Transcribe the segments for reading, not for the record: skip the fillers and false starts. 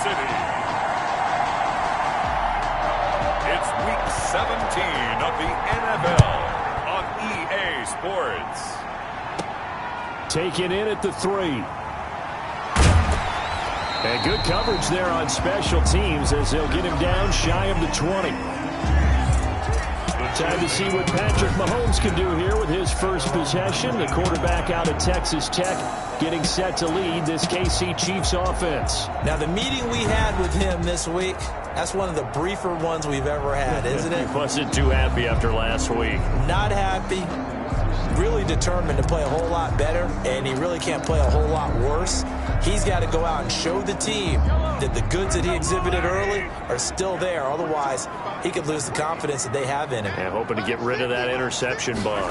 City. It's Week 17 of the NFL on EA Sports. Taken in at the 3. And good coverage there on special teams as they'll get him down shy of the 20. Time to see what Patrick Mahomes can do here with his first possession. The quarterback out of Texas Tech getting set to lead this KC Chiefs offense. Now, the meeting we had with him this week, that's one of the briefer ones we've ever had, isn't it? He wasn't too happy after last week. Not happy. Really determined to play a whole lot better, and he really can't play a whole lot worse. He's got to go out and show the team that the goods that he exhibited early are still there. Otherwise, he could lose the confidence that they have in him. And hoping to get rid of that interception bug.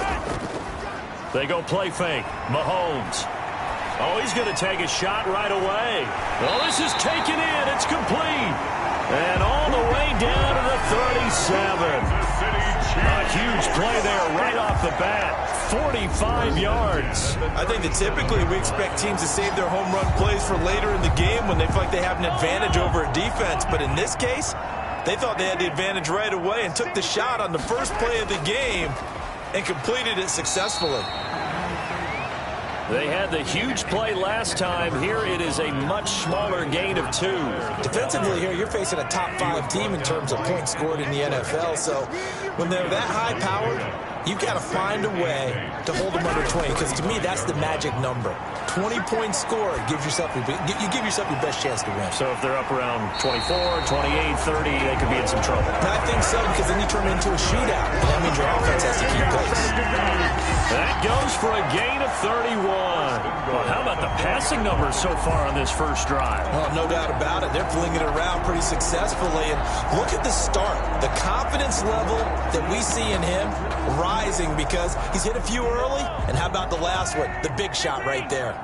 They go play fake. Mahomes. Oh, he's going to take a shot right away. Oh, this is taken in. It's complete. And all the way down to the 37. A huge play there right off the bat. 45 yards. I think that typically we expect teams to save their home run plays for later in the game when they feel like they have an advantage over a defense. But in this case, they thought they had the advantage right away and took the shot on the first play of the game and completed it successfully. They had the huge play last time. Here it is a much smaller gain of 2. Defensively here, you're facing a top 5 team in terms of points scored in the NFL. So when they're that high-powered, you've got to find a way to hold them under 20, because to me, that's the magic number. 20 points scored gives yourself you give yourself your best chance to win. So if they're up around 24, 28, 30, they could be in some trouble. And I think so, because then you turn it into a shootout, and that means your offense has to keep pace. That goes for a gain of 31. Well, how about the passing numbers so far on this first drive? Well, no doubt about it. They're flinging it around pretty successfully. And look at the start. The confidence level that we see in him rising because he's hit a few early. And how about the last one? The big shot right there.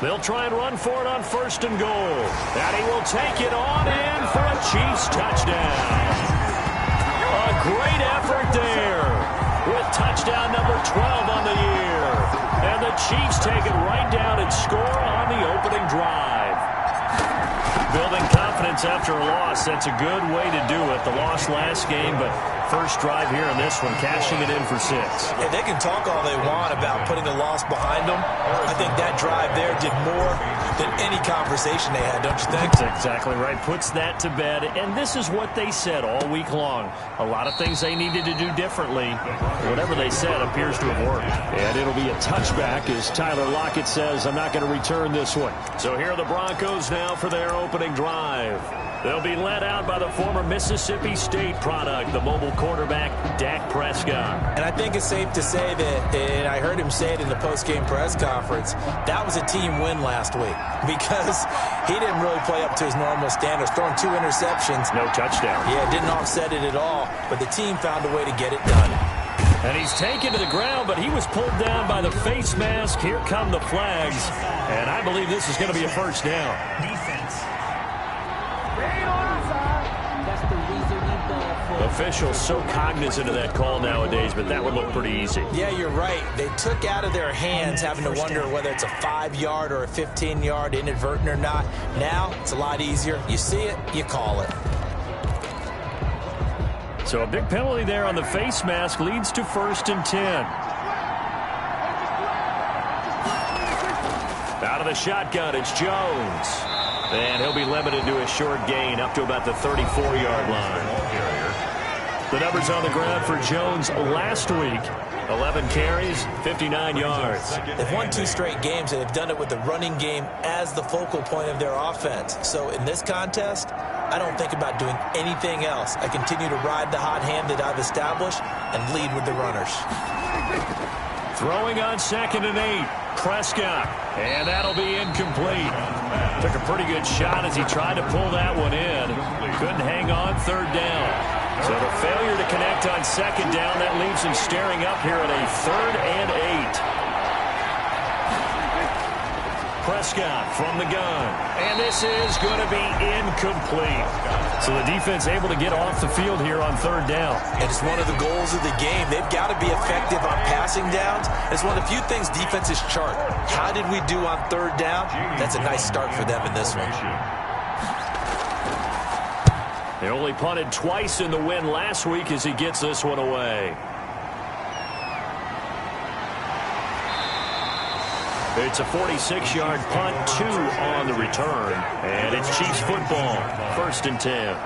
They'll try and run for it on 1st and goal. And he will take it on in for a Chiefs touchdown. A great effort there with touchdown number 12 on the year. And the Chiefs take it right down and score on the opening drive. Building confidence after a loss, that's a good way to do it. The loss last game, but first drive here in this one, cashing it in for 6. Yeah, they can talk all they want about putting a loss behind them. I think that drive there did more than any conversation they had, don't you think? That's exactly right. Puts that to bed. And this is what they said all week long. A lot of things they needed to do differently. Whatever they said appears to have worked. And it'll be a touchback as Tyler Lockett says, I'm not going to return this one. So here are the Broncos now for their opening drive. They'll be led out by the former Mississippi State product, the mobile quarterback, Dak Prescott. And I think it's safe to say that, and I heard him say it in the post-game press conference, that was a team win last week because he didn't really play up to his normal standards, throwing 2 interceptions. No touchdown. Yeah, didn't offset it at all, but the team found a way to get it done. And he's taken to the ground, but he was pulled down by the face mask. Here come the flags, and I believe this is going to be a first down. Defense. Officials so cognizant of that call nowadays, but that would look pretty easy. Yeah, you're right. They took out of their hands having to wonder whether it's a 5-yard or a 15-yard, inadvertent or not. Now, it's a lot easier. You see it, you call it. So a big penalty there on the face mask leads to 1st and 10. Out of the shotgun, it's Jones. And he'll be limited to a short gain up to about the 34-yard line. The numbers on the ground for Jones last week. 11 carries, 59 yards. They've won 2 straight games, and they've done it with the running game as the focal point of their offense. So in this contest, I don't think about doing anything else. I continue to ride the hot hand that I've established and lead with the runners. Throwing on 2nd and 8. Prescott. And that'll be incomplete. Took a pretty good shot as he tried to pull that one in. Couldn't hang on 3rd down. So the failure to connect on 2nd down, that leaves him staring up here at a 3rd and 8. Prescott from the gun. And this is going to be incomplete. So the defense able to get off the field here on third down. And it's one of the goals of the game. They've got to be effective on passing downs. It's one of the few things defenses chart. How did we do on third down? That's a nice start for them in this one. They only punted twice in the win last week as he gets this one away. It's a 46-yard punt, 2 on the return. And it's Chiefs football, 1st and 10.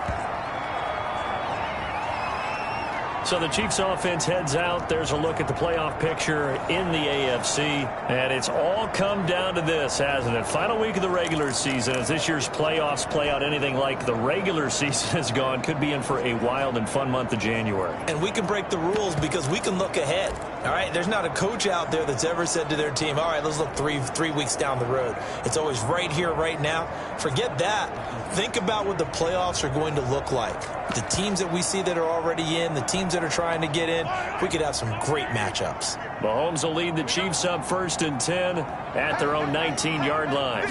So the Chiefs offense heads out. There's a look at the playoff picture in the AFC. And it's all come down to this, hasn't it? Final week of the regular season. As this year's playoffs play out anything like the regular season has gone, could be in for a wild and fun month of January. And we can break the rules because we can look ahead. All right, there's not a coach out there that's ever said to their team, all right, let's look three weeks down the road. It's always right here, right now. Forget that. Think about what the playoffs are going to look like. The teams that we see that are already in, the teams that are trying to get in, we could have some great matchups. Mahomes will lead the Chiefs up 1st and 10 at their own 19-yard line.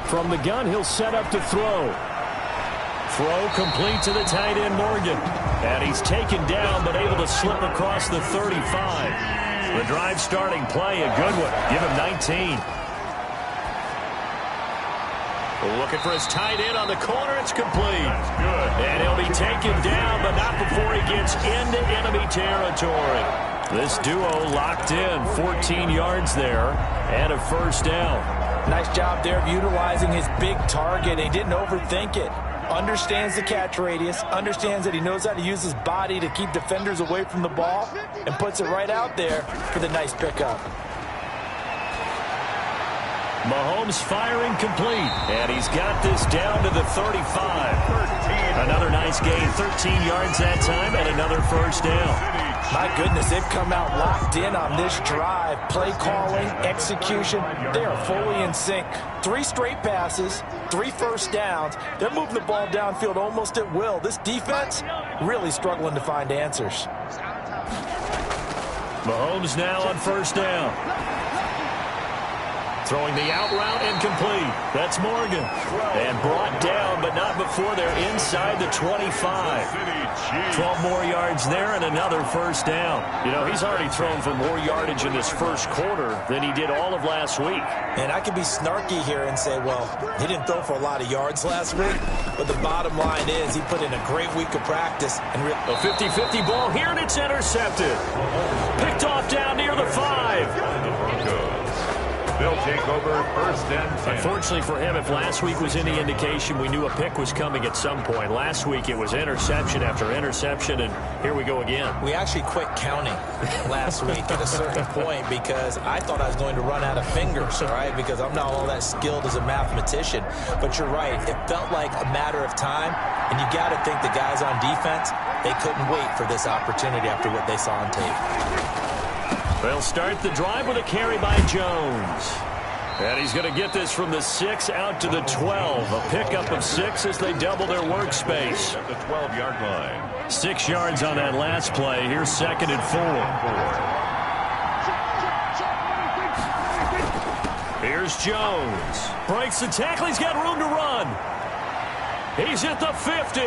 From the gun, he'll set up to throw. Throw complete to the tight end, Morgan. And he's taken down, but able to slip across the 35. The drive starting play, a good one. Give him 19. Looking for his tight end on the corner. It's complete. And he'll be taken down, but not before he gets into enemy territory. This duo locked in. 14 yards there and a 1st down. Nice job there of utilizing his big target. He didn't overthink it. Understands the catch radius, understands that he knows how to use his body to keep defenders away from the ball, and puts it right out there for the nice pickup. Mahomes firing complete, and he's got this down to the 35. Another nice gain, 13 yards that time, and another 1st down. My goodness, they've come out locked in on this drive. Play calling, execution, they are fully in sync. 3 straight passes, 3 1st downs. They're moving the ball downfield almost at will. This defense really struggling to find answers. Mahomes now on 1st down. Throwing the out route incomplete. That's Morgan. And brought down, but not before they're inside the 25. 12 more yards there and another 1st down. You know, he's already thrown for more yardage in this 1st quarter than he did all of last week. And I could be snarky here and say, well, he didn't throw for a lot of yards last week, but the bottom line is he put in a great week of practice. And a 50-50 ball here, and it's intercepted. Picked off down near the 5. They'll take over 1st and 10. Unfortunately for him, if last week was any indication, we knew a pick was coming at some point. Last week it was interception after interception, and here we go again. We actually quit counting last week at a certain point because I thought I was going to run out of fingers, all right, because I'm not all that skilled as a mathematician. But you're right. It felt like a matter of time, and you got to think the guys on defense, they couldn't wait for this opportunity after what they saw on tape. They'll start the drive with a carry by Jones. And he's going to get this from the 6 out to the 12. A pickup of 6 as they double their workspace. At the 12-yard line. 6 yards on that last play. Here's 2nd and 4. Here's Jones. Breaks the tackle. He's got room to run. He's at the 50.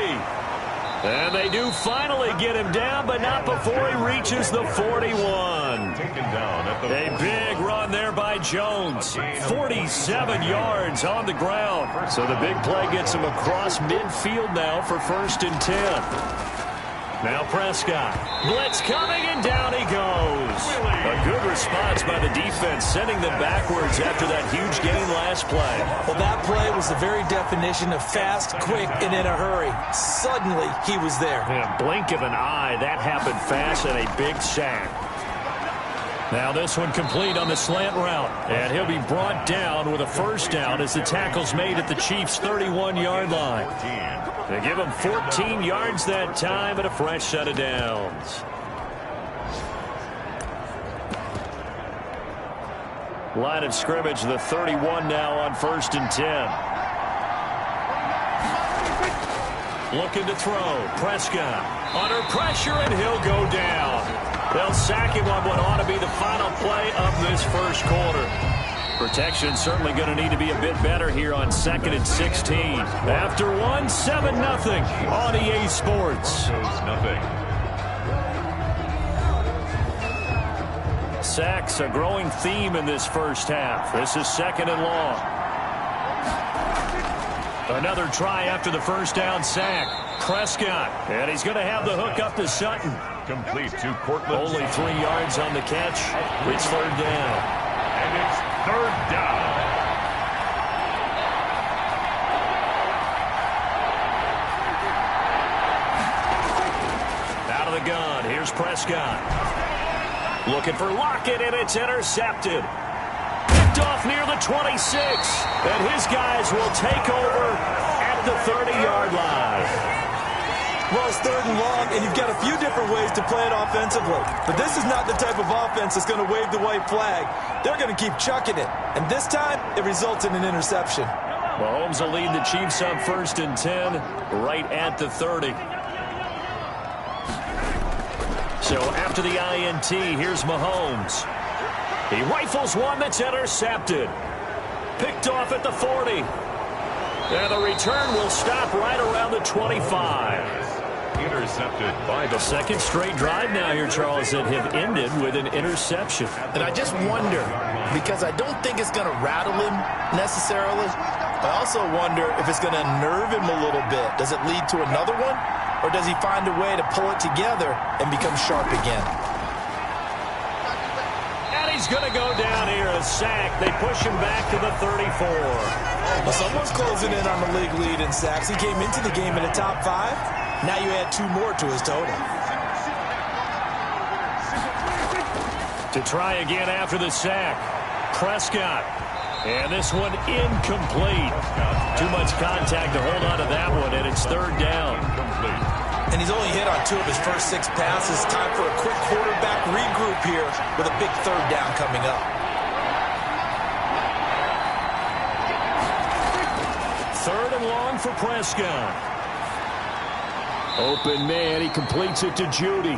And they do finally get him down, but not before he reaches the 41. A big run there by Jones. 47 yards on the ground. So the big play gets him across midfield now for 1st and 10. Now Prescott. Blitz coming, and down he goes. A good response by the defense, sending them backwards after that huge gain last play. Well, that play was the very definition of fast, quick, and in a hurry. Suddenly, he was there. In a blink of an eye, that happened fast, and a big sack. Now this one complete on the slant route. And he'll be brought down with a 1st down as the tackle's made at the Chiefs' 31-yard line. They give him 14 yards that time and a fresh set of downs. Line of scrimmage, the 31 now on 1st and 10. Looking to throw. Prescott under pressure, and he'll go down. They'll sack him on what ought to be the final play of this 1st quarter. Protection certainly going to need to be a bit better here on 2nd and 16. After one, 7-0 on EA Sports. Nothing. Sacks, a growing theme in this first half. This is 2nd and long. Another try after the first down sack. Prescott, and he's going to have the hook up to Sutton. Complete to Cortland. Only 3 yards on the catch. It's 3rd down. And it's 3rd down. Out of the gun, here's Prescott. Looking for Lockett, and it's intercepted. Picked off near the 26. And his guys will take over at the 30-yard line. Well, it's 3rd and long, and you've got a few different ways to play it offensively. But this is not the type of offense that's going to wave the white flag. They're going to keep chucking it. And this time, it results in an interception. Mahomes will lead the Chiefs up 1st and 10, right at the 30. So after the INT, here's Mahomes. He rifles one that's intercepted. Picked off at the 40. And the return will stop right around the 25. Intercepted by The second straight drive now here, Charles, that have ended with an interception. And I just wonder, because I don't think it's going to rattle him necessarily. I also wonder if it's going to unnerve him a little bit. Does it lead to another one? Or does he find a way to pull it together and become sharp again? And he's going to go down here, a sack. They push him back to the 34. Well, someone's closing in on the league lead in sacks. He came into the game in the top 5. Now you add 2 more to his total. To try again after the sack. Prescott. And this one incomplete. Too much contact to hold on to that one, and it's 3rd down. And he's only hit on 2 of his first 6 passes. Time for a quick quarterback regroup here with a big 3rd down coming up. 3rd and long for Prescott. Open man, he completes it to Judy.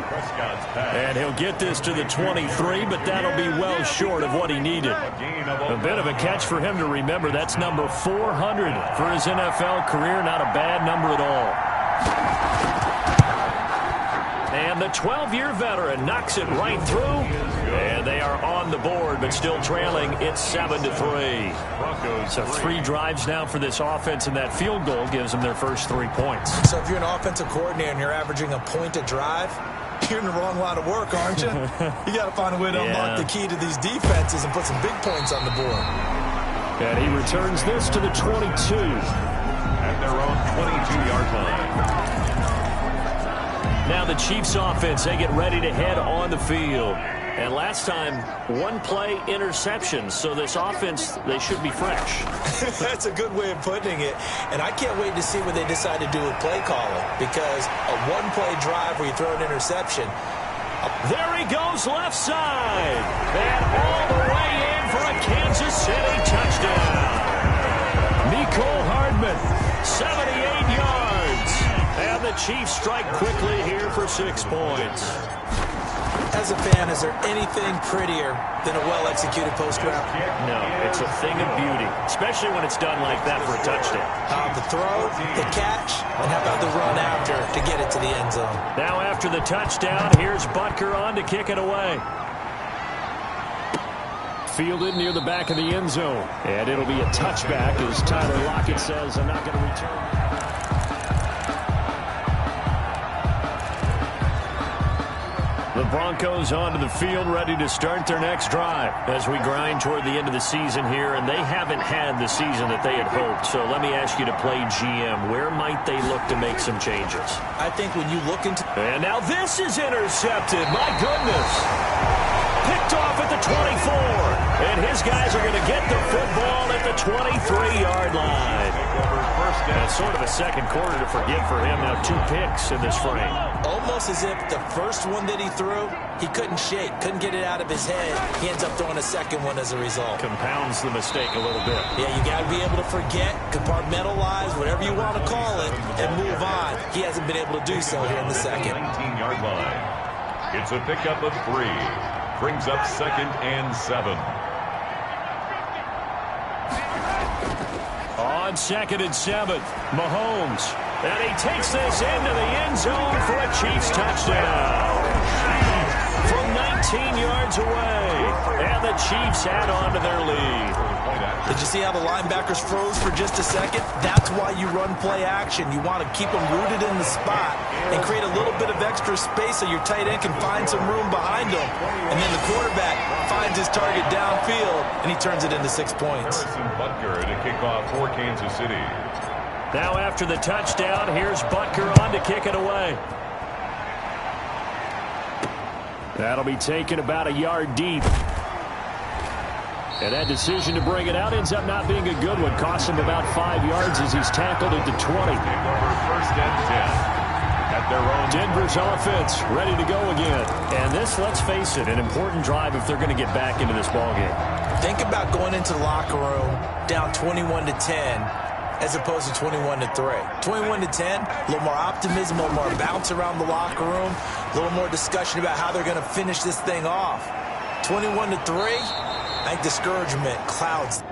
And he'll get this to the 23, but that'll be well short of what he needed. A bit of a catch for him to remember. That's number 400 for his NFL career. Not a bad number at all. And the 12-year veteran knocks it right through. And they are on the board, but still trailing. It's 7-3. So 3 drives now for this offense, and that field goal gives them their first 3 points. So if you're an offensive coordinator and you're averaging a point a drive, you're in the wrong line of work, aren't you? You got to find a way to unlock the key to these defenses and put some big points on the board. And he returns this to the 22. At their own 22-yard line. Now the Chiefs offense, they get ready to head on the field. And last time, 1-play interception. So this offense, they should be fresh. That's a good way of putting it. And I can't wait to see what they decide to do with play calling. Because a 1-play drive where you throw an interception. There he goes left side. And all the way in for a Kansas City touchdown. Mecole Hardman, 78 yards. And the Chiefs strike quickly here for 6 points. As a fan, is there anything prettier than a well-executed post-grab? No, it's a thing of beauty, especially when it's done like that for a touchdown. The throw, the catch, and how about the run after to get it to the end zone? Now after the touchdown, here's Butker on to kick it away. Fielded near the back of the end zone. And it'll be a touchback as Tyler Lockett says, I'm not going to return. The Broncos onto the field, ready to start their next drive as we grind toward the end of the season here, and they haven't had the season that they had hoped. So let me ask you to play GM. Where might they look to make some changes? I think when you look into... And now this is intercepted. My goodness. Picked off at the 24. And his guys are going to get the football at the 23-yard line. That's sort of a second quarter to forget for him. Now 2 picks in this frame. Almost as if the first one that he threw, he couldn't shake, couldn't get it out of his head. He ends up throwing a second one as a result. Compounds the mistake a little bit. Yeah, you got to be able to forget, compartmentalize, whatever you want to call it, and move on. He hasn't been able to do so here in the second. 19-yard line. It's a pickup of 3. Brings up 2nd and 7. On 2nd and 7, Mahomes. And he takes this into the end zone for a Chiefs touchdown. From 19 yards away. And the Chiefs add on to their lead. Did you see how the linebackers froze for just a second? That's why you run play action. You want to keep them rooted in the spot and create a little bit of extra space so your tight end can find some room behind him. And then the quarterback finds his target downfield, and he turns it into 6 points. Harrison Butker to kick off for Kansas City. Now after the touchdown, here's Butker on to kick it away. That'll be taken about a yard deep. And that decision to bring it out ends up not being a good one. Costs him about 5 yards as he's tackled at the 20. Take over 1st and 10 at their own. Denver's offense ready to go again. And this, let's face it, an important drive if they're going to get back into this ballgame. Think about going into the locker room down 21-10 as opposed to 21-3. 21-10, a little more optimism, a little more bounce around the locker room, a little more discussion about how they're going to finish this thing off. 21-3. I think discouragement clouds.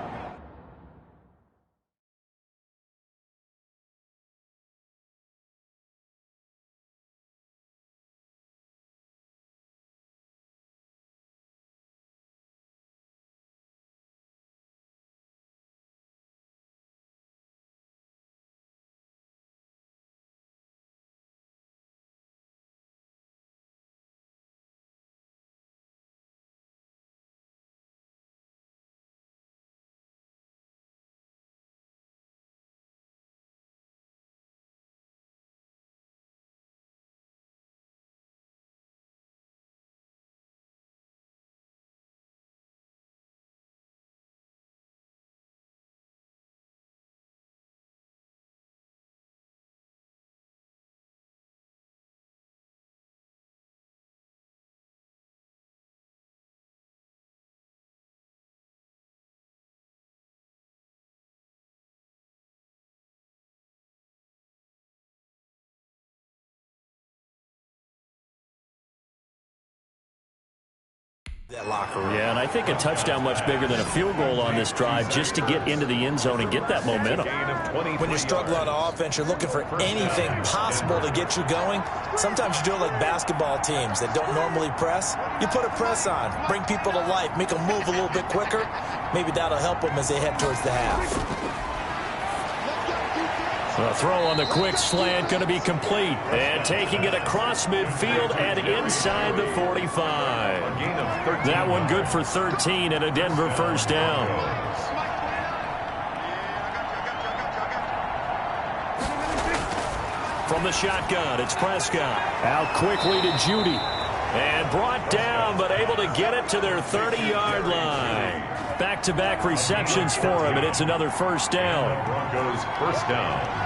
That locker room. Yeah, and I think a touchdown much bigger than a field goal on this drive just to get into the end zone and get that momentum. When you're struggling on offense, you're looking for anything possible to get you going. Sometimes you do it like basketball teams that don't normally press. You put a press on, bring people to life, make them move a little bit quicker. Maybe that'll help them as they head towards the half. The throw on the quick slant going to be complete. And taking it across midfield and inside the 45. That one good for 13 and a Denver 1st down. From the shotgun, it's Prescott. Out quickly to Judy. And brought down, but able to get it to their 30-yard line. Back-to-back receptions for him, and it's another 1st down. Broncos 1st down.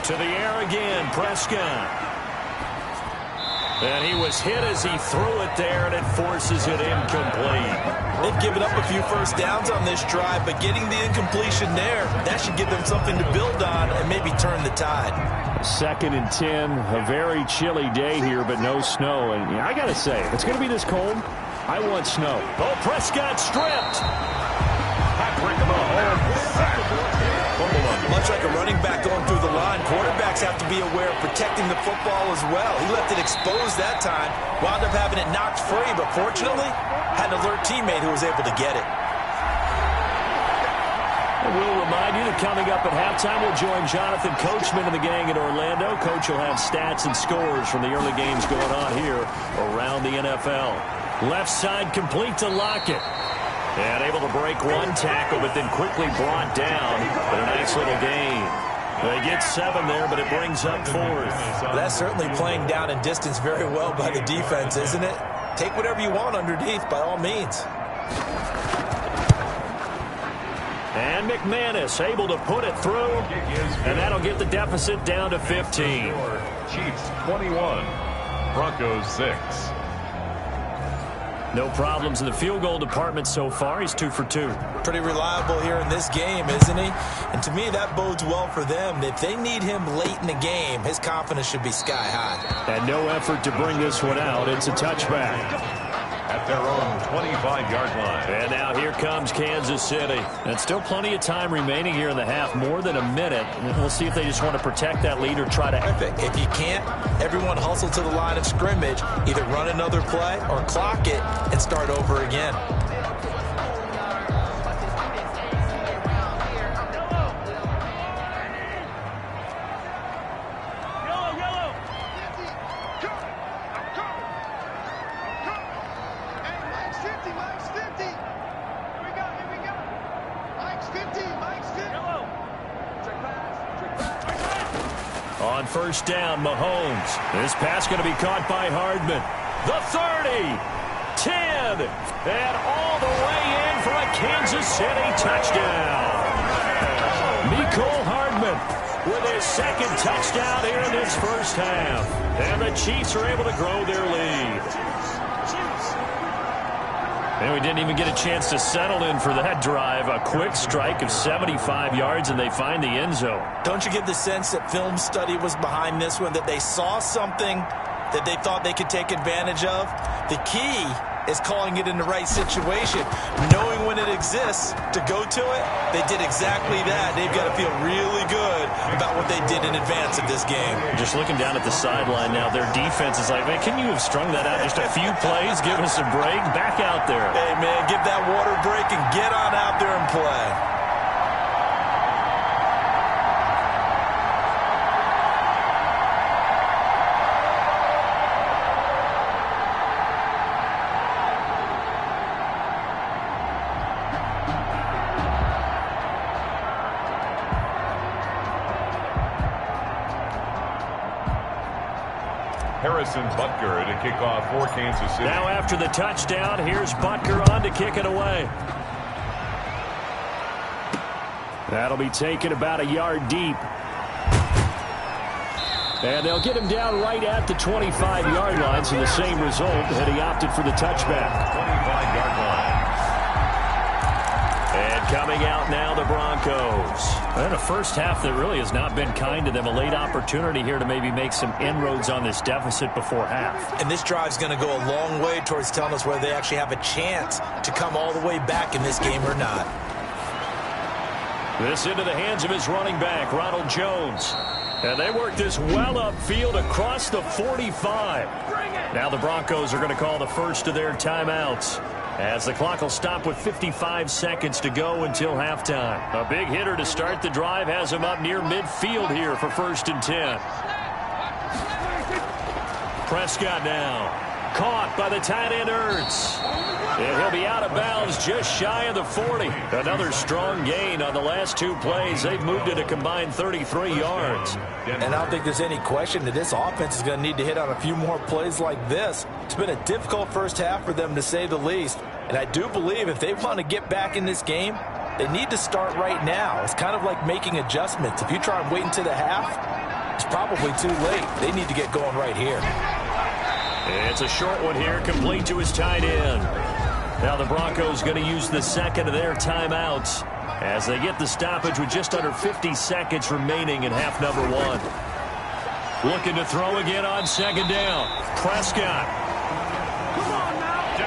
To the air again, Prescott. And he was hit as he threw it there, and it forces it incomplete. They've given up a few 1st downs on this drive, but getting the incompletion there, that should give them something to build on and maybe turn the tide. 2nd and 10, a very chilly day here, but no snow. And I got to say, if it's going to be this cold, I want snow. Oh, Prescott stripped. Patrick Mahomes. Much like a running back going through the line, quarterbacks have to be aware of protecting the football as well. He left it exposed that time, wound up having it knocked free, but fortunately, had an alert teammate who was able to get it. We'll remind you that coming up at halftime, we'll join Jonathan Coachman and the gang in Orlando. Coach will have stats and scores from the early games going on here around the NFL. Left side complete to Lockett. And able to break one tackle, but then quickly brought down. But a nice little gain. They get 7 there, but it brings up 4th. Well, that's certainly playing down in distance very well by the defense, isn't it? Take whatever you want underneath, by all means. And McManus able to put it through. And that'll get the deficit down to 15. Chiefs 21, Broncos 6. No problems in the field goal department so far. He's 2 for 2. Pretty reliable here in this game, isn't he? And to me, that bodes well for them. If they need him late in the game, his confidence should be sky high. And no effort to bring this one out. It's a touchback. At at their own 25-yard line. And now here comes Kansas City. And still plenty of time remaining here in the half, more than a minute. And we'll see if they just want to protect that lead or try to... If you can't, everyone hustle to the line of scrimmage, either run another play or clock it and start over again. On first down, Mahomes. This pass going to be caught by Hardman. The 30, 10, and all the way in for a Kansas City touchdown. Mecole Hardman with his second touchdown here in this first half. And the Chiefs are able to grow their lead. And we didn't even get a chance to settle in for that drive. A quick strike of 75 yards, and they find the end zone. Don't you get the sense that film study was behind this one, that they saw something that they thought they could take advantage of? The key is calling it in the right situation, knowing when it exists to go to it. They did exactly that. They've got to feel really good about what they did in advance of this game. Just looking down at the sideline now, their defense is like, man, can you have strung that out just a few plays? Give us a break. Back out there. Hey, man, give that water break and get on out there and play. Harrison Butker to kick off for Kansas City. Now after the touchdown, here's Butker on to kick it away. That'll be taken about a yard deep. And they'll get him down right at the 25-yard line, so the same result, and he opted for the touchback. 25-yard line. And coming out now, the Broncos. And a first half that really has not been kind to them. A late opportunity here to maybe make some inroads on this deficit before half. And this drive's going to go a long way towards telling us whether they actually have a chance to come all the way back in this game or not. This into the hands of his running back, Ronald Jones. And they work this well upfield across the 45. Now the Broncos are going to call the first of their timeouts, as the clock will stop with 55 seconds to go until halftime. A big hitter to start the drive has him up near midfield here for 1st and 10. Prescott now. Caught by the tight end Ertz. And he'll be out of bounds just shy of the 40. Another strong gain on the last two plays. They've moved it a combined 33 yards. And I don't think there's any question that this offense is going to need to hit on a few more plays like this. It's been a difficult first half for them, to say the least. And I do believe if they want to get back in this game, they need to start right now. It's kind of like making adjustments. If you try and wait until the half, it's probably too late. They need to get going right here. It's a short one here, complete to his tight end. Now the Broncos going to use the second of their timeouts as they get the stoppage with just under 50 seconds remaining in half number one. Looking to throw again on second down. Prescott.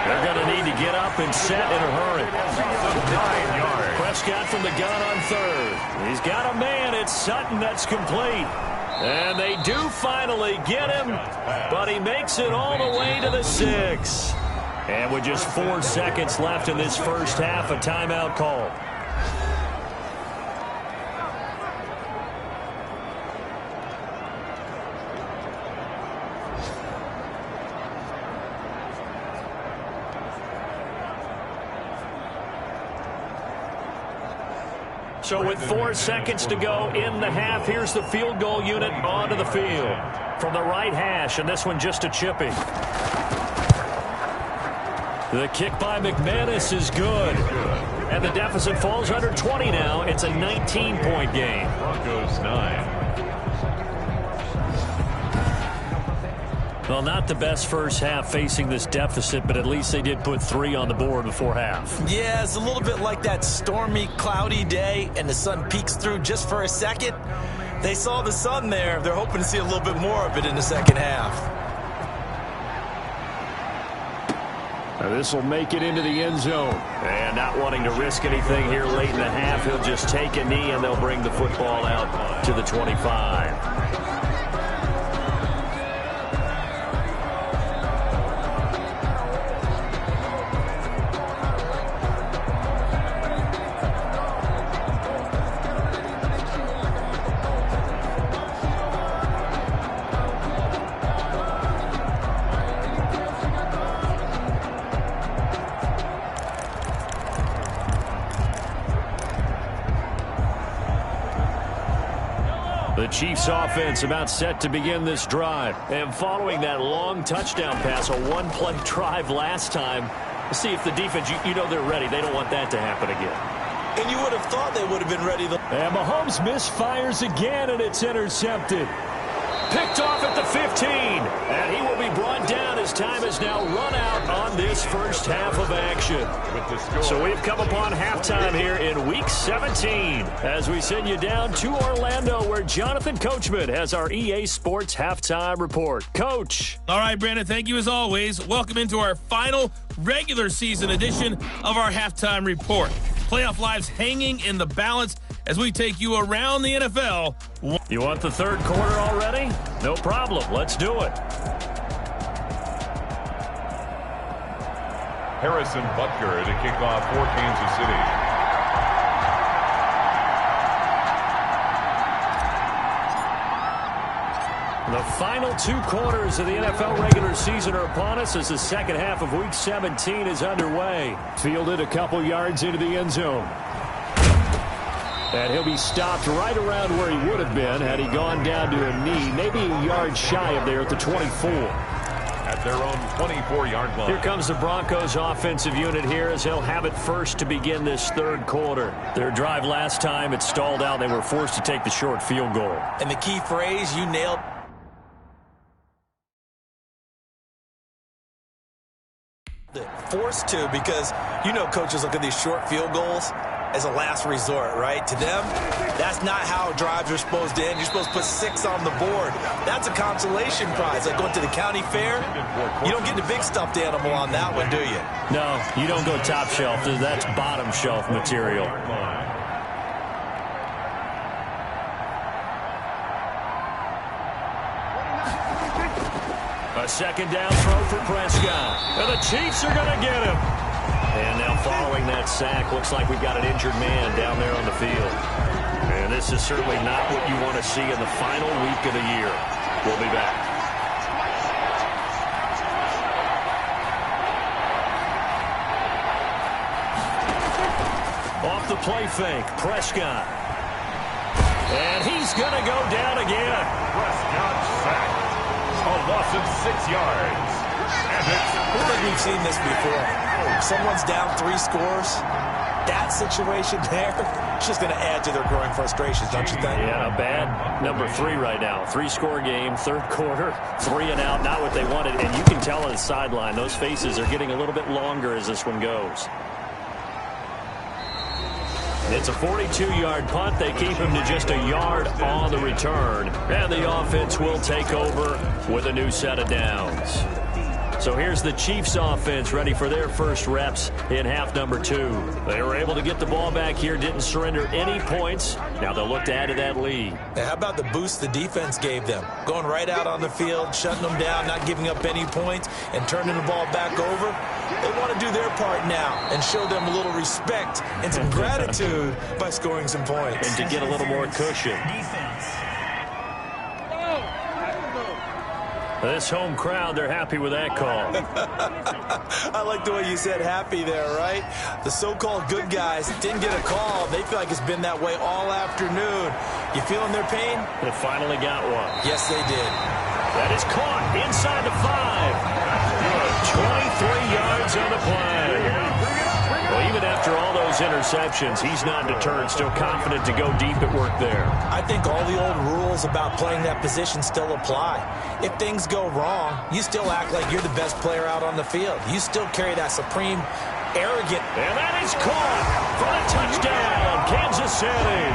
They're going to need to get up and set in a hurry. 9 yards. Prescott from the gun on third. He's got a man. It's Sutton that's complete. And they do finally get him, but he makes it all the way to the 6. And with just 4 seconds left in this first half, a timeout call. So with 4 seconds to go in the half, here's the field goal unit onto the field. From the right hash, and this one just a chippy. The kick by McManus is good. And the deficit falls under 20 now. It's a 19-point game. Broncos 9. Well, not the best first half facing this deficit, but at least they did put 3 on the board before half. Yeah, it's a little bit like that stormy, cloudy day, and the sun peeks through just for a second. They saw the sun there. They're hoping to see a little bit more of it in the second half. This will make it into the end zone. And not wanting to risk anything here late in the half, he'll just take a knee and they'll bring the football out to the 25. The Chiefs offense about set to begin this drive. And following that long touchdown pass, a one-play drive last time, let's see if the defense, you know they're ready. They don't want that to happen again. And you would have thought they would have been ready. And Mahomes misfires again, and it's intercepted. Picked off at the 15. And he will be brought down as time is now run out on this first half of action. So we've come upon halftime here in Week 17 as we send you down to Orlando where Jonathan Coachman has our EA Sports Halftime Report. Coach. All right, Brandon, thank you as always. Welcome into our final regular season edition of our Halftime Report. Playoff lives hanging in the balance as we take you around the NFL. You want the third quarter already? No problem. Let's do it. Harrison Butker to kick off for Kansas City. The final two quarters of the NFL regular season are upon us as the second half of Week 17 is underway. Fielded a couple yards into the end zone. And he'll be stopped right around where he would have been had he gone down to a knee, maybe a yard shy of there at the 24. At their own 24-yard line. Here comes the Broncos offensive unit here as they'll have it first to begin this third quarter. Their drive last time, it stalled out. They were forced to take the short field goal. And the key phrase, you nailed it. Forced to, because you know coaches look at these short field goals as a last resort, right? To them, that's not how drives are supposed to end. You're supposed to put 6 on the board. That's a consolation prize. Like going to the county fair, you don't get the big stuffed animal on that one, do you? No, you don't go top shelf. That's bottom shelf material. A second down throw for Prescott. And the Chiefs are going to get him. And now following that sack, looks like we've got an injured man down there on the field. And this is certainly not what you want to see in the final week of the year. We'll be back. Off the play fake, Prescott. And he's going to go down again. Prescott sacked. A loss of 6 yards. And I think we've seen this before. Someone's down 3 scores. That situation there, it's just going to add to their growing frustrations, don't you think? Yeah, a bad number 3 right now. 3-score game, third quarter, 3 and out, not what they wanted. And you can tell on the sideline, those faces are getting a little bit longer as this one goes. It's a 42-yard punt. They keep him to just a yard on the return. And the offense will take over with a new set of downs. So here's the Chiefs offense ready for their first reps in half number 2. They were able to get the ball back here, didn't surrender any points. Now they'll look to add to that lead. And how about the boost the defense gave them? Going right out on the field, shutting them down, not giving up any points, and turning the ball back over. They want to do their part now and show them a little respect and some gratitude by scoring some points. And to get a little more cushion. This home crowd, they're happy with that call. I like the way you said happy there, right? The so-called good guys didn't get a call. They feel like it's been that way all afternoon. You feeling their pain? They finally got one. Yes, they did. That is caught inside the 5. 23 yards on the play. Well, even after all those interceptions, he's not deterred, still confident to go deep at work there. I think all the old rules about playing that position still apply. If things go wrong, you still act like you're the best player out on the field. You still carry that supreme, arrogant... And that is caught for a touchdown, Kansas City.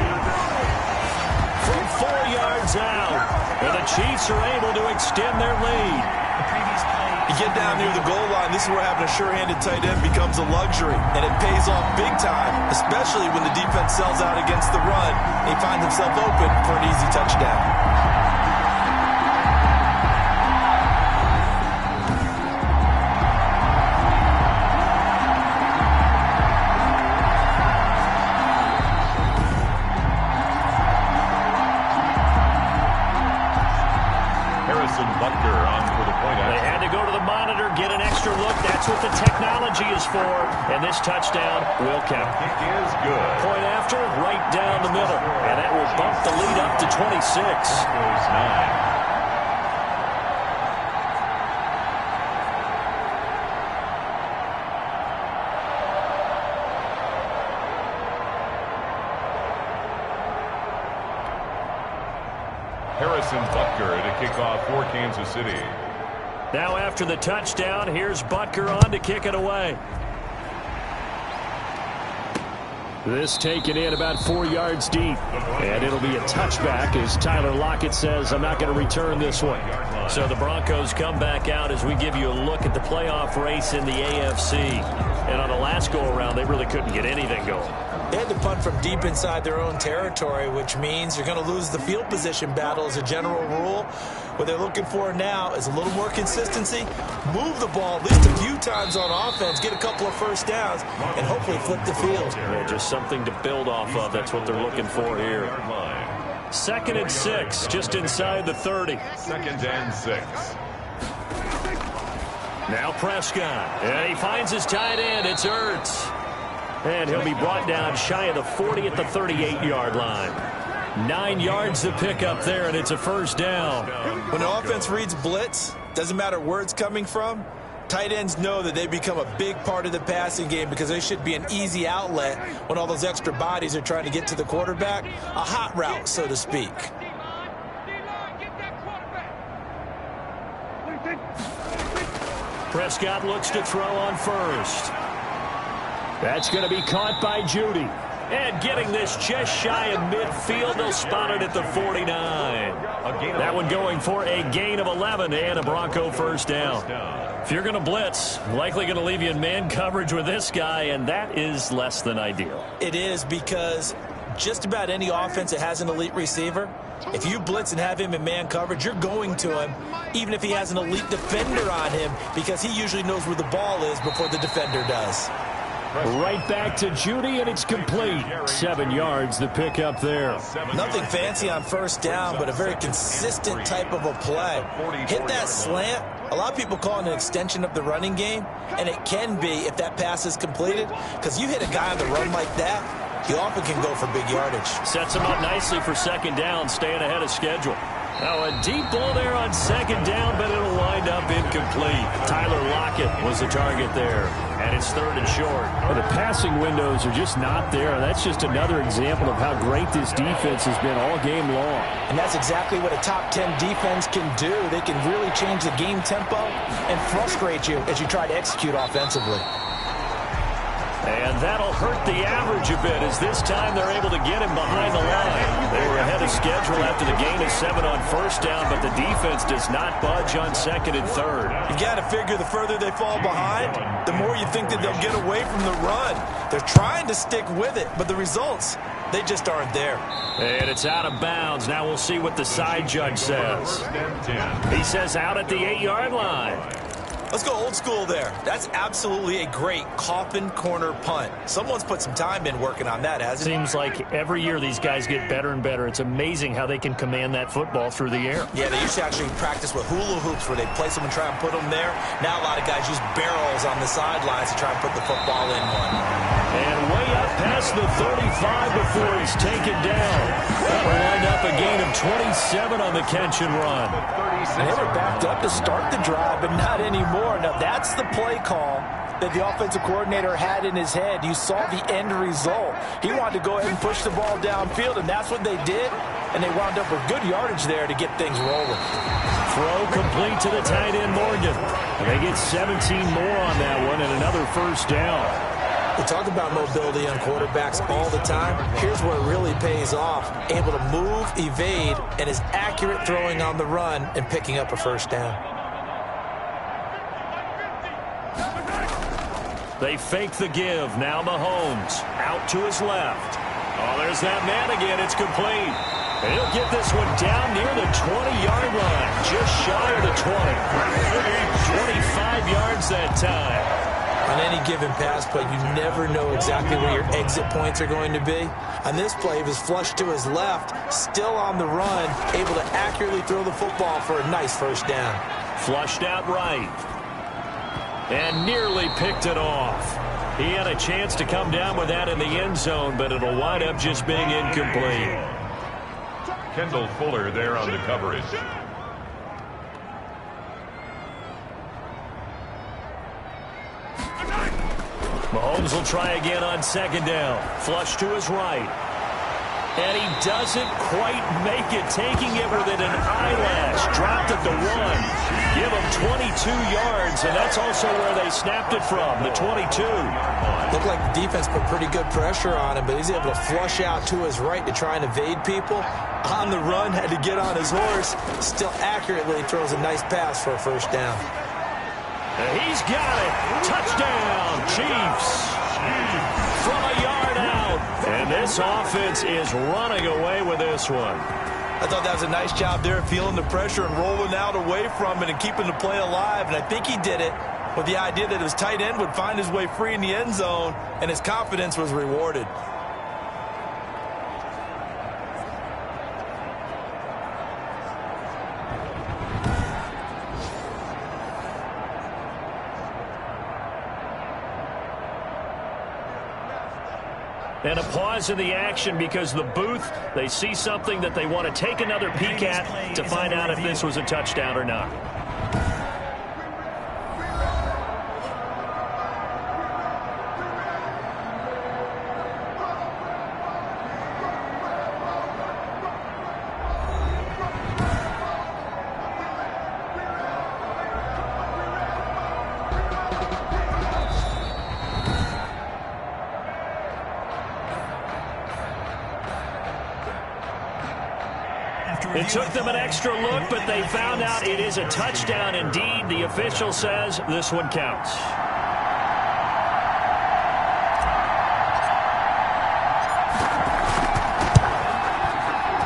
From 4 yards out. And the Chiefs are able to extend their lead. You get down near the goal line, this is where having a sure-handed tight end becomes a luxury, and it pays off big time, especially when the defense sells out against the run, and he finds himself open for an easy touchdown. That's what the technology is for, and this touchdown will count. Kick is good. Point after, right down the middle, and that will bump the lead up to 26. Goes 9. Harrison Butker to kick off for Kansas City. Now after the touchdown, here's Butker on to kick it away. This taken in about 4 yards deep. And it'll be a touchback as Tyler Lockett says, I'm not going to return this one. So the Broncos come back out as we give you a look at the playoff race in the AFC. And on the last go-around, they really couldn't get anything going. They had to punt from deep inside their own territory, which means you're going to lose the field position battle as a general rule. What they're looking for now is a little more consistency, move the ball at least a few times on offense, get a couple of first downs, and hopefully flip the field. Yeah, just something to build off of. That's what they're looking for here. 2nd and 6, just inside the 30. 2nd and 6. Now Prescott, and he finds his tight end. It's Ertz. And he'll be brought down shy of the 40 at the 38-yard line. 9 yards to pick up there, and it's a first down. When the offense reads blitz, doesn't matter where it's coming from, tight ends know that they become a big part of the passing game because they should be an easy outlet when all those extra bodies are trying to get to the quarterback. A hot route, so to speak. Prescott looks to throw on first. That's going to be caught by Judy. And getting this just shy of midfield, they'll spot it at the 49. That one going for a gain of 11 and a Bronco first down. If you're going to blitz, likely going to leave you in man coverage with this guy, and that is less than ideal. It is because just about any offense that has an elite receiver, if you blitz and have him in man coverage, you're going to him, even if he has an elite defender on him, because he usually knows where the ball is before the defender does. Right back to Judy, and it's complete. 7 yards to pick up there. Nothing fancy on first down, but a very consistent type of a play. Hit that slant. A lot of people call it an extension of the running game, and it can be if that pass is completed, because you hit a guy on the run like that, he often can go for big yardage. Sets him up nicely for second down, staying ahead of schedule. Now a deep ball there on second down, but it'll wind up incomplete. Tyler Lockett was the target there, and it's 3rd and short. Well, the passing windows are just not there. That's just another example of how great this defense has been all game long. And that's exactly what a top 10 defense can do. They can really change the game tempo and frustrate you as you try to execute offensively. And that'll hurt the average a bit as this time they're able to get him behind the line. They were ahead of schedule after the gain of 7 on first down, but the defense does not budge on 2nd and 3rd. You got to figure the further they fall behind, the more you think that they'll get away from the run. They're trying to stick with it, but the results, they just aren't there. And it's out of bounds. Now we'll see what the side judge says. He says out at the 8-yard line. Let's go old school there. That's absolutely a great coffin corner punt. Someone's put some time in working on that, hasn't it? Seems like every year these guys get better and better. It's amazing how they can command that football through the air. Yeah, they used to actually practice with hula hoops where they place them and try and put them there. Now a lot of guys use barrels on the sidelines to try and put the football in one. And way up past the 35 before he's taken down. That will wind up a gain of 27 on the catch and run. And they were backed up to start the drive, but not anymore. Now, that's the play call that the offensive coordinator had in his head. You saw the end result. He wanted to go ahead and push the ball downfield, and that's what they did. And they wound up with good yardage there to get things rolling. Throw complete to the tight end, Morgan. And they get 17 more on that one and another first down. We talk about mobility on quarterbacks all the time. Here's where it really pays off. Able to move, evade, and is accurate throwing on the run and picking up a first down. They fake the give. Now Mahomes out to his left. Oh, there's that man again. It's complete. He'll get this one down near the 20-yard line, just shy of the 20. 25 yards that time. On any given pass play, you never know exactly where your exit points are going to be. On this play, he was flushed to his left, still on the run, able to accurately throw the football for a nice first down. Flushed out right. And nearly picked it off. He had a chance to come down with that in the end zone, but it'll wind up just being incomplete. Kendall Fuller there on the coverage. Mahomes will try again on second down. Flush to his right. And he doesn't quite make it, taking it within an eyelash. Dropped at the 1. Give him 22 yards, and that's also where they snapped it from, the 22. Looked like the defense put pretty good pressure on him, but he's able to flush out to his right to try and evade people. On the run, had to get on his horse. Still accurately throws a nice pass for a first down. And he's got it. Touchdown, Chiefs. From a yard out. And this offense is running away with this one. I thought that was a nice job there, feeling the pressure and rolling out away from it and keeping the play alive. And I think he did it with the idea that his tight end would find his way free in the end zone, and his confidence was rewarded. And a pause in the action because the booth, they see something that they want to take another peek at to find out if this was a touchdown or not. It took them an extra look, but they found out it is a touchdown indeed. The official says this one counts.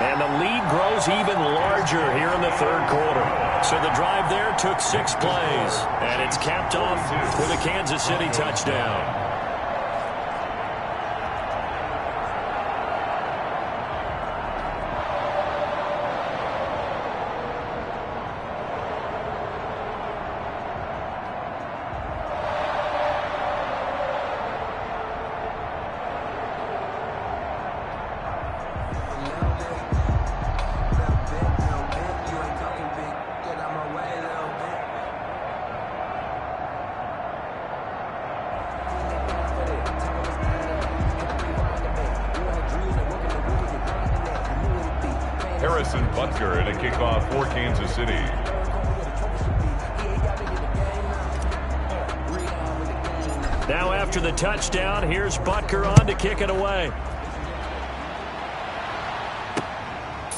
And the lead grows even larger here in the third quarter. So the drive there took 6 plays, and it's capped off with a Kansas City touchdown. Harrison Butker and a kickoff for Kansas City. Now after the touchdown, here's Butker on to kick it away.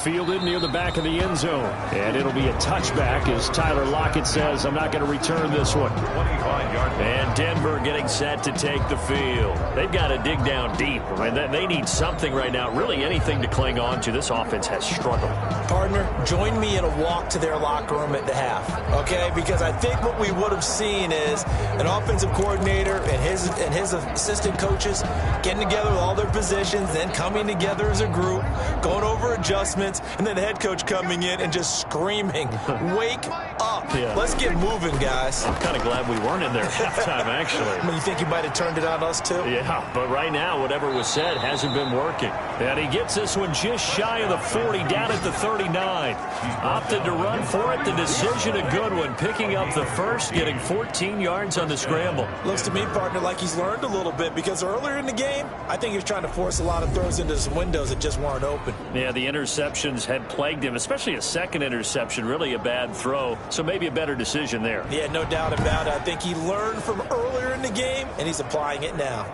Fielded near the back of the end zone. And it'll be a touchback as Tyler Lockett says, I'm not going to return this one. 25-yard line. And Denver getting set to take the field. They've got to dig down deep. I mean, they need something right now, really anything to cling on to. This offense has struggled. Partner, join me in a walk to their locker room at the half, okay? Because I think what we would have seen is an offensive coordinator and his assistant coaches getting together with all their positions, then coming together as a group, going over adjustments, and then the head coach coming in and just screaming, wake up. Yeah. Let's get moving, guys. I'm kind of glad we weren't in there at halftime, actually. I mean, you think you might have turned it on us, too? Yeah, but right now, whatever was said hasn't been working. And he gets this one just shy of the 40, down at the 39. Opted to run for it. The decision a good one. Picking up the first, getting 14 yards on the scramble. Looks to me, partner, like he's learned a little bit because earlier in the game, I think he was trying to force a lot of throws into some windows that just weren't open. Yeah, the interceptions had plagued him, especially a second interception, really a bad throw. So maybe a better decision there. Yeah, no doubt about it. I think he learned from earlier in the game, and he's applying it now.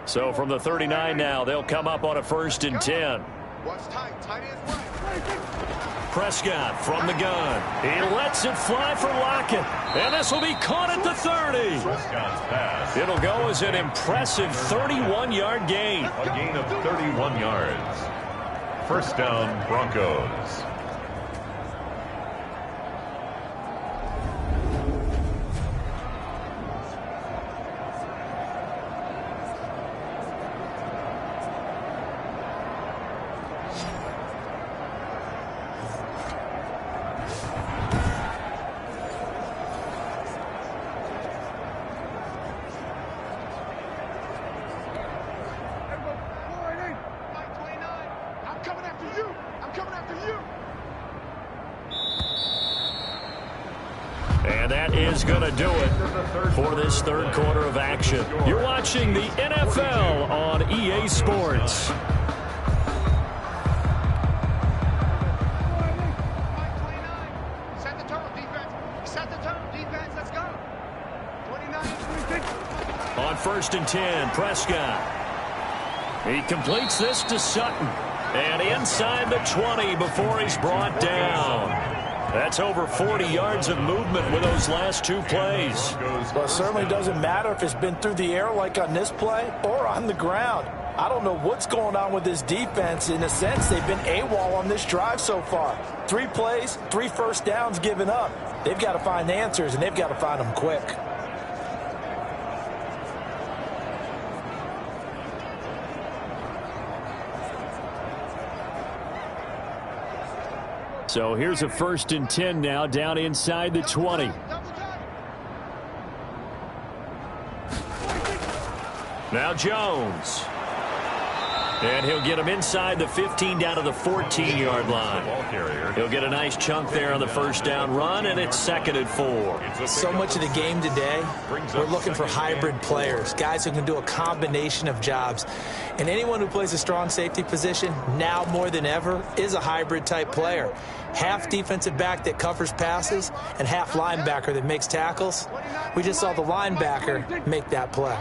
So from the 39 now, they'll come up on a 1st and 10. Prescott from the gun. He lets it fly for Lockett. And this will be caught at the 30. Prescott's pass. It'll go as an impressive 31-yard gain. A gain of 31 yards. First down, Broncos. And that is going to do it for this third quarter of action. You're watching the NFL on EA Sports. Set the tone, defense. Set the tone, defense. Let's go. 29. On 1st and 10, Prescott. He completes this to Sutton. And inside the 20 before he's brought down. That's over 40 yards of movement with those last 2 plays. Well, it certainly doesn't matter if it's been through the air like on this play or on the ground. I don't know what's going on with this defense. In a sense, they've been AWOL on this drive so far. 3 plays, 3 first downs given up. They've got to find answers, and they've got to find them quick. So here's a 1st and 10 now down inside the 20. Now Jones. And he'll get him inside the 15 down to the 14-yard line. He'll get a nice chunk there on the first down run, and it's 2nd and 4. So much of the game today, we're looking for hybrid players, guys who can do a combination of jobs. And anyone who plays a strong safety position, now more than ever, is a hybrid-type player. Half defensive back that covers passes and half linebacker that makes tackles. We just saw the linebacker make that play.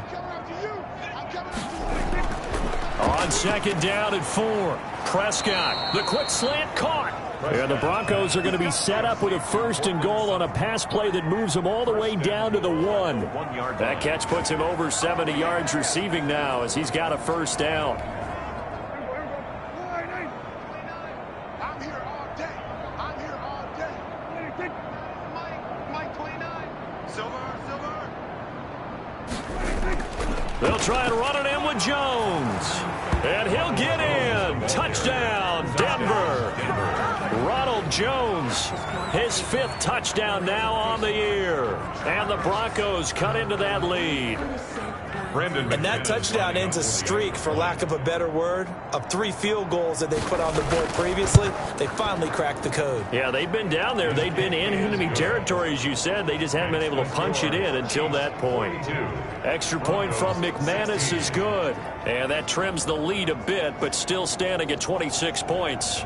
On 2nd down and 4, Prescott, the quick slant caught. And the Broncos are going to be set up with a 1st and goal on a pass play that moves them all the way down to the 1. That catch puts him over 70 yards receiving now as he's got a 1st down. I'm here all day. I'm here all day. Mike 29. Silver. They'll try and run it in with Jones. And he'll get in. Touchdown, Denver. Ronald Jones, his 5th touchdown now on the year. And the Broncos cut into that lead. And that touchdown ends a streak, for lack of a better word, of 3 field goals that they put on the board previously. They finally cracked the code. Yeah, they've been down there. They've been in enemy territory, as you said. They just haven't been able to punch it in until that point. Extra point from McManus is good. And that trims the lead a bit, but still standing at 26 points.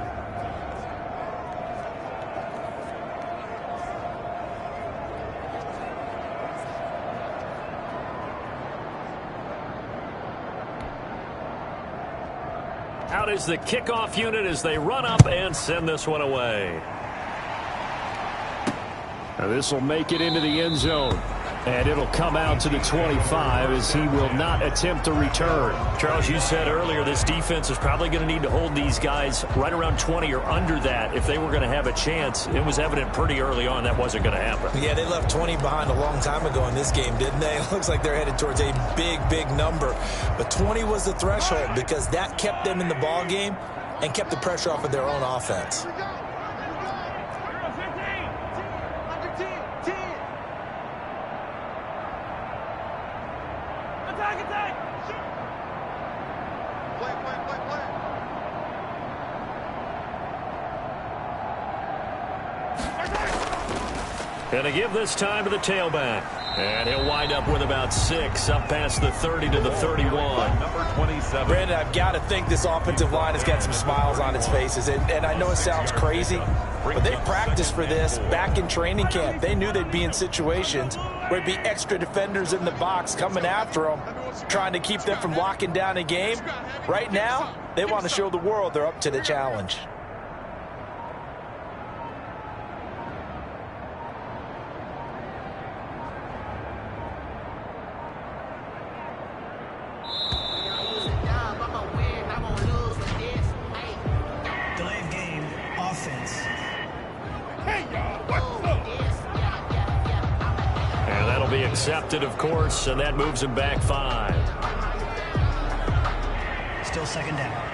Out is the kickoff unit as they run up and send this one away. Now this will make it into the end zone. And it'll come out to the 25 as he will not attempt to return. Charles, you said earlier this defense is probably going to need to hold these guys right around 20 or under that if they were going to have a chance. It was evident pretty early on that wasn't going to happen. Yeah, they left 20 behind a long time ago in this game, didn't they? It looks like they're headed towards a big number. But 20 was the threshold because that kept them in the ball game and kept the pressure off of their own offense. And to give this time to the tailback. And he'll wind up with about 6, up past the 30 to the 31. Number 27. Brandon, I've got to think this offensive line has got some smiles on its faces. And I know it sounds crazy, but they practiced for this back in training camp. They knew they'd be in situations where it'd be extra defenders in the box coming after them, trying to keep them from locking down a game. Right now, they want to show the world they're up to the challenge. And that'll be accepted, of course, and that moves him back 5. Still second down.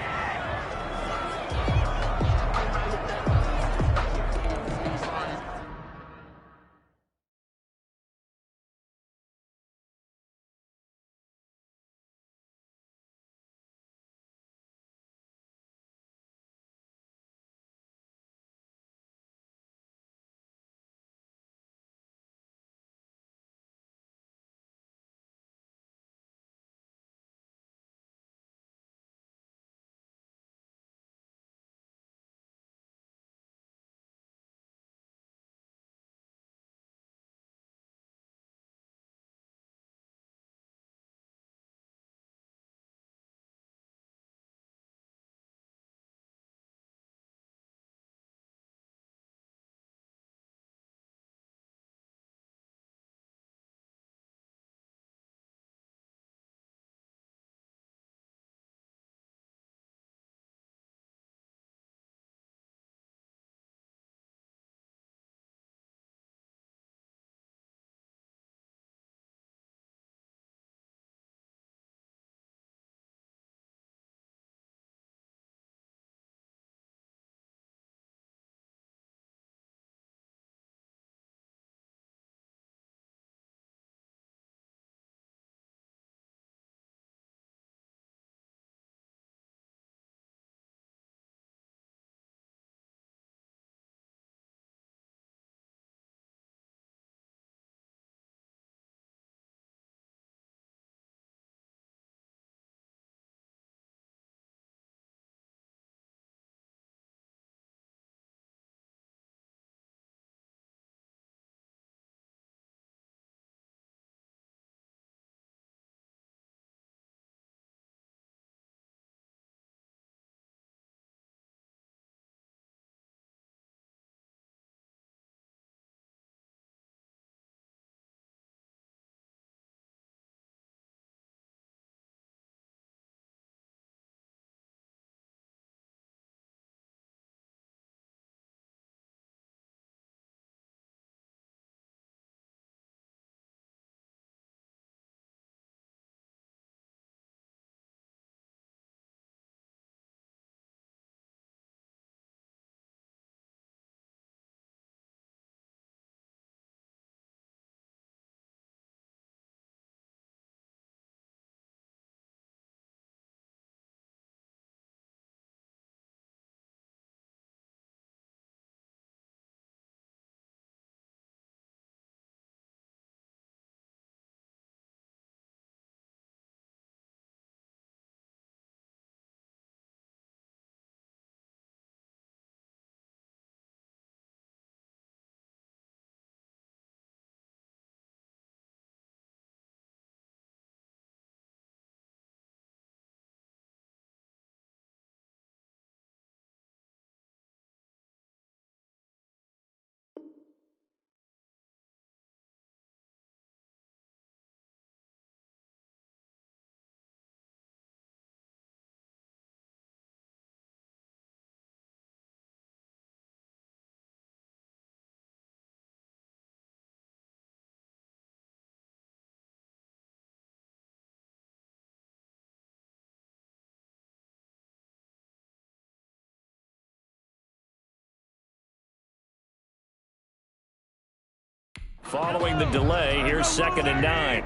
Following the delay, here's 2nd and 9.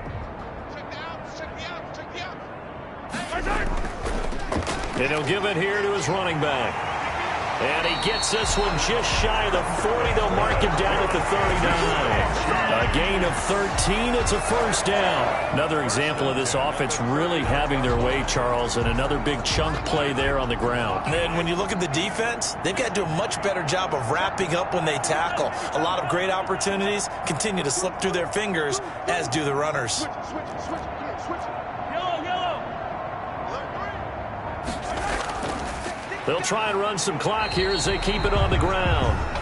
And he'll give it here to his running back. And he gets this one just shy of the 40. They'll mark him down at the 39. A gain of 13. It's a first down. Another example of this offense really having their way, Charles, and another big chunk play there on the ground. And when you look at the defense, they've got to do a much better job of wrapping up when they tackle. A lot of great opportunities continue to slip through their fingers, as do the runners. Switch. They'll try and run some clock here as they keep it on the ground.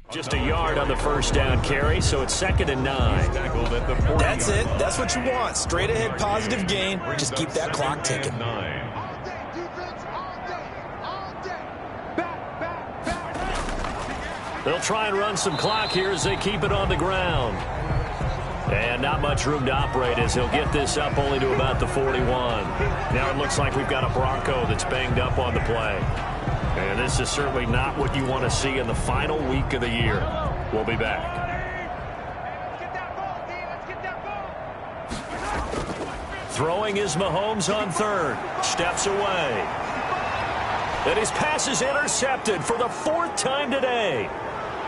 Just a yard on the first down carry, so it's 2nd and 9. That's it. That's what you want. Straight ahead positive gain. Just keep that clock ticking. All day, defense, all day, all day. Back. They'll try and run some clock here as they keep it on the ground. And not much room to operate as he'll get this up only to about the 41. Now it looks like we've got a Bronco that's banged up on the play. And this is certainly not what you want to see in the final week of the year. We'll be back. Let's get that ball, D. Let's get that ball. Throwing is Mahomes on 3rd. Steps away. And his pass is intercepted for the 4th time today.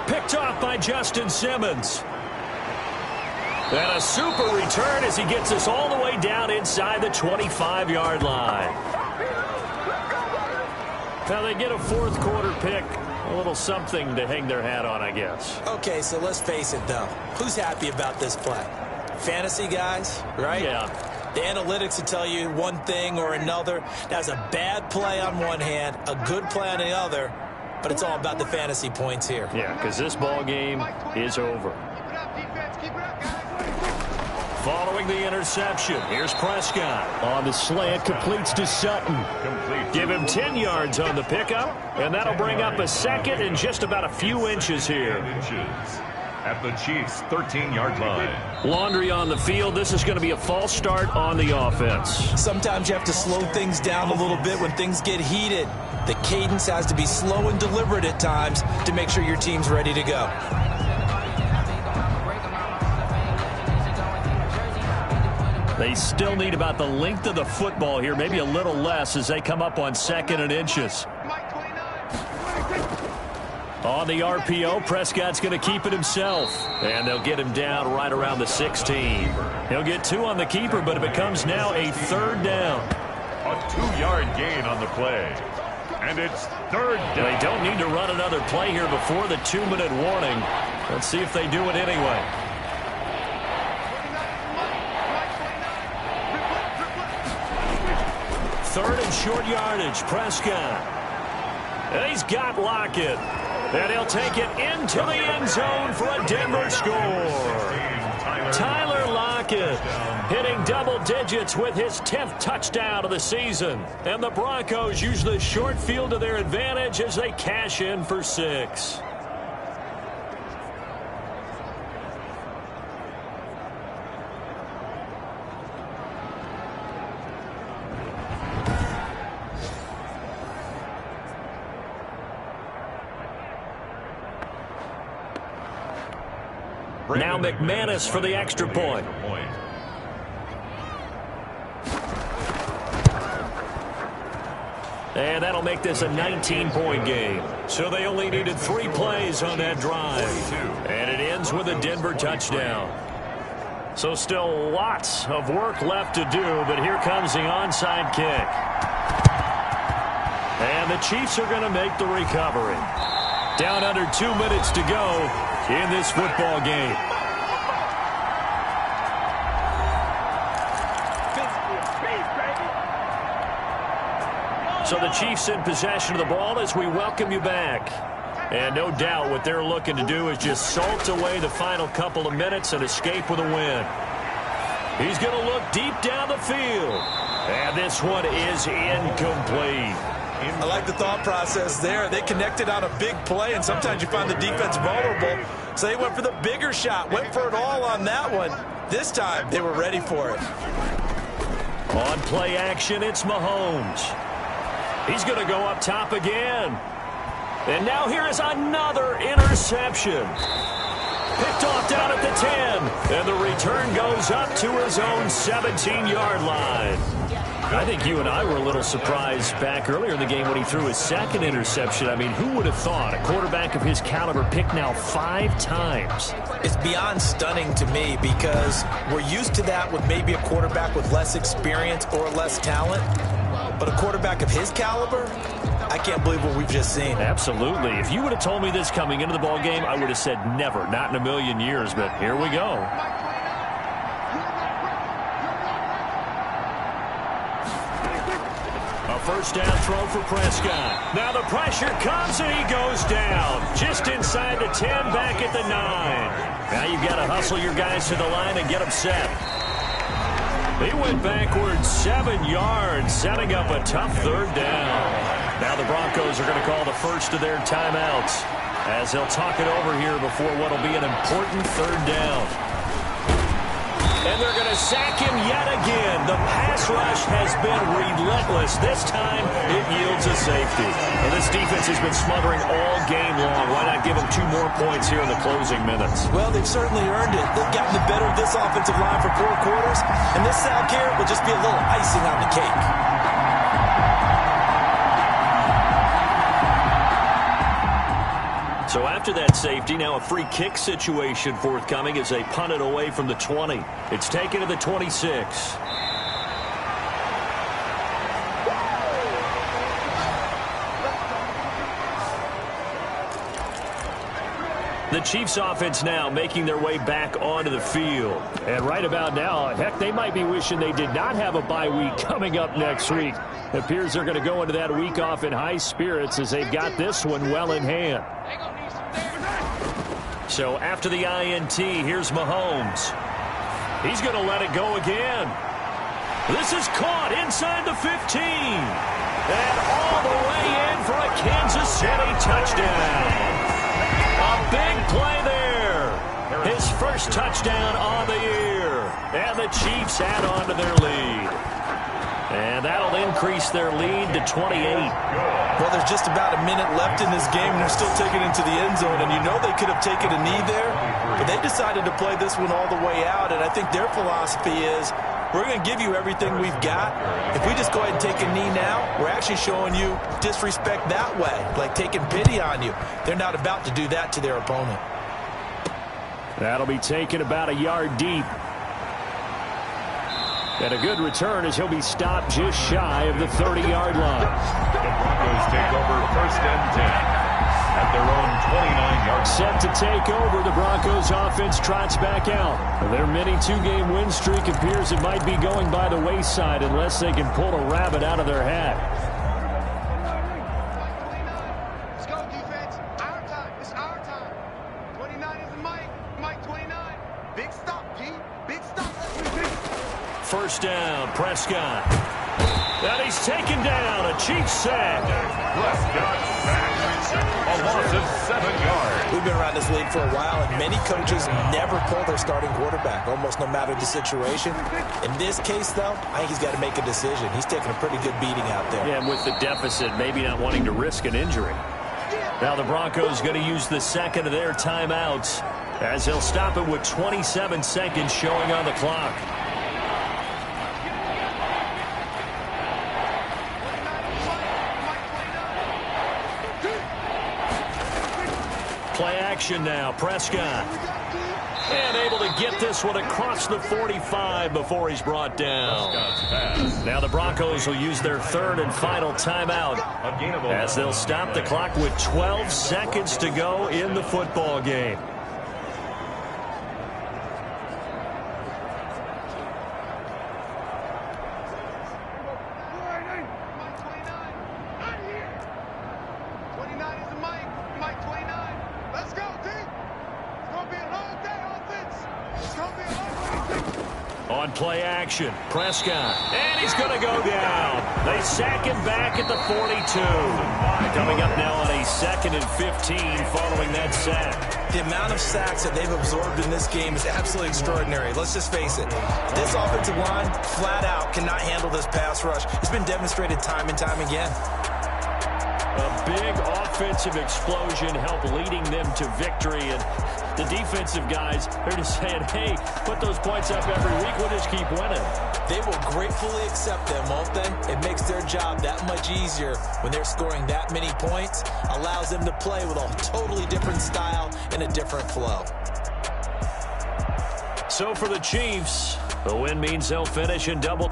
Picked off by Justin Simmons. And a super return as he gets us all the way down inside the 25-yard line. Now they get a 4th quarter pick. A little something to hang their hat on, I guess. Okay, so let's face it, though. Who's happy about this play? Fantasy guys, right? Yeah. The analytics will tell you one thing or another. That's a bad play on one hand, a good play on the other, but it's all about the fantasy points here. Yeah, because this ball game is over. Keep it up, defense. Keep it up, guys. Following the interception, here's Prescott. On the slant, completes to Sutton. Give him 10 yards on the pickup, and that'll bring up a 2nd and just about a few inches here. At the Chiefs' 13-yard line. Laundry on the field. This is going to be a false start on the offense. Sometimes you have to slow things down a little bit when things get heated. The cadence has to be slow and deliberate at times to make sure your team's ready to go. They still need about the length of the football here, maybe a little less as they come up on 2nd and inches. Mike 29. On the RPO, Prescott's going to keep it himself. And they'll get him down right around the 16. He'll get 2 on the keeper, but it becomes now a 3rd down. A 2-yard gain on the play. And it's 3rd down. They don't need to run another play here before the 2-minute warning. Let's see if they do it anyway. 3rd and short yardage, Prescott. And he's got Lockett. And he'll take it into the end zone for a Denver score. Tyler Lockett hitting double digits with his 10th touchdown of the season. And the Broncos use the short field to their advantage as they cash in for 6. Now McManus for the extra point. And that'll make this a 19-point game. So they only needed 3 plays on that drive. And it ends with a Denver touchdown. So still lots of work left to do, but here comes the onside kick. And the Chiefs are going to make the recovery. Down under 2 minutes to go in this football game. So the Chiefs in possession of the ball as we welcome you back. And no doubt what they're looking to do is just salt away the final couple of minutes and escape with a win. He's going to look deep down the field. And this one is incomplete. I like the thought process there. They connected on a big play, and sometimes you find the defense vulnerable. So they went for the bigger shot, went for it all on that one. This time, they were ready for it. On play action, it's Mahomes. He's going to go up top again. And now here is another interception. Picked off down at the 10. And the return goes up to his own 17-yard line. I think you and I were a little surprised back earlier in the game when he threw his 2nd interception. I mean, who would have thought a quarterback of his caliber picked now 5 times? It's beyond stunning to me because we're used to that with maybe a quarterback with less experience or less talent. But a quarterback of his caliber, I can't believe what we've just seen. Absolutely. If you would have told me this coming into the ball game, I would have said never, not in a million years. But here we go. A first down throw for Prescott. Now the pressure comes and he goes down. Just inside the 10, back at the 9. Now you've got to hustle your guys to the line and get them set. He went backwards 7 yards, setting up a tough third down. Now the Broncos are going to call the first of their timeouts as they'll talk it over here before what will be an important third down. And they're going to sack him yet again. The pass rush has been relentless. This time, it yields a safety. And this defense has been smothering all game long. Why not give them 2 more points here in the closing minutes? Well, they've certainly earned it. They've gotten the better of this offensive line for 4 quarters. And this sack here will just be a little icing on the cake. So after that safety, now a free kick situation forthcoming as they punt it away from the 20. It's taken to the 26. The Chiefs offense now making their way back onto the field. And right about now, heck, they might be wishing they did not have a bye week coming up next week. It appears they're going to go into that week off in high spirits as they've got this one well in hand. So after the INT, here's Mahomes. He's going to let it go again. This is caught inside the 15. And all the way in for a Kansas City touchdown. A big play there. His first touchdown on the year. And the Chiefs add on to their lead. And that'll increase their lead to 28. Well, there's just about a minute left in this game, and they're still taking it into the end zone. And you know they could have taken a knee there, but they decided to play this one all the way out. And I think their philosophy is, we're going to give you everything we've got. If we just go ahead and take a knee now, we're actually showing you disrespect that way, like taking pity on you. They're not about to do that to their opponent. That'll be taken about a yard deep. And a good return as he'll be stopped just shy of the 30-yard line. The Broncos take over first and 10 at their own 29-yard line. Set to take over, the Broncos offense trots back out. Their mini 2-game win streak appears it might be going by the wayside unless they can pull a rabbit out of their hat. Let's go, defense. Our time. It's our time. 29 is the Mike. Mike 29. Big stop, G. Big stop. First down, Prescott. And he's taken down. A Chiefs sack. Prescott sacked. A loss of 7 yards. We've been around this league for a while, and many coaches never pull their starting quarterback, almost no matter the situation. In this case, though, I think he's got to make a decision. He's taking a pretty good beating out there. Yeah, and with the deficit, maybe not wanting to risk an injury. Now the Broncos going to use the second of their timeouts as they'll stop it with 27 seconds showing on the clock. Play action now, Prescott. And able to get this one across the 45 before he's brought down. Now the Broncos will use their third and final timeout as they'll stop the clock with 12 seconds to go in the football game. On play action, Prescott, and he's going to go down. They sack him back at the 42. Coming up now on a 2nd and 15 following that sack. The amount of sacks that they've absorbed in this game is absolutely extraordinary. Let's just face it. This offensive line, flat out, cannot handle this pass rush. It's been demonstrated time and time again. A big offensive explosion helped leading them to victory, and the defensive guys are just saying, hey, put those points up every week, we'll just keep winning. They will gratefully accept them, won't they? It makes their job that much easier when they're scoring that many points, allows them to play with a totally different style and a different flow. So for the Chiefs, the win means they'll finish in double